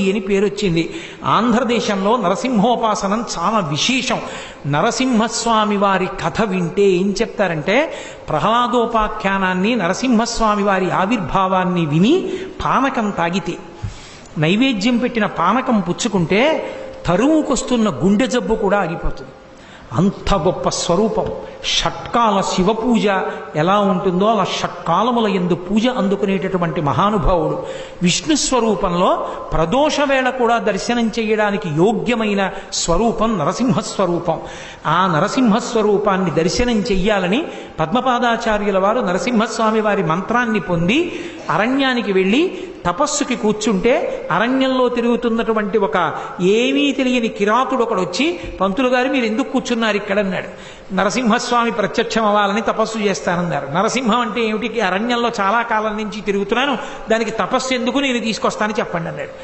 అని పేరు వచ్చింది. ఆంధ్రదేశంలో నరసింహోపాసనం చాలా విశేషం. నరసింహస్వామి వారి కథ వింటే ఏం చెప్తారంటే, ప్రహ్లాదోపాఖ్యానాన్ని నరసింహస్వామి వారి ఆవిర్భావాన్ని విని పానకం తాగితే, నైవేద్యం పెట్టిన పానకం పుచ్చుకుంటే తరువుకొస్తున్న గుండె జబ్బు కూడా ఆగిపోతుంది. అంత గొప్ప స్వరూపం. షట్కాల శివ పూజ ఎలా ఉంటుందో అలా షట్కాలముల యందు పూజ అందుకునేటటువంటి మహానుభావుడు. విష్ణు స్వరూపంలో ప్రదోష వేళ కూడా దర్శనం చేయడానికి యోగ్యమైన స్వరూపం నరసింహస్వరూపం. ఆ నరసింహస్వరూపాన్ని దర్శనం చెయ్యాలని పద్మపాదాచార్యుల వారు నరసింహస్వామి వారి మంత్రాన్ని పొంది అరణ్యానికి వెళ్ళి తపస్సుకి కూర్చుంటే, అరణ్యంలో తిరుగుతున్నటువంటి ఒక ఏమీ తెలియని కిరాతుడు ఒకడు వచ్చి, పంతులు గారు మీరు ఎందుకు కూర్చున్నారు ఇక్కడ అన్నాడు. నరసింహస్వామి ప్రత్యక్షం అవ్వాలని తపస్సు చేస్తానన్నారు. నరసింహం అంటే ఏమిటి? అరణ్యంలో చాలా కాలం నుంచి తిరుగుతున్నాను, దానికి తపస్సు ఎందుకు, నేను తీసుకొస్తానని చెప్పండి అన్నాడు.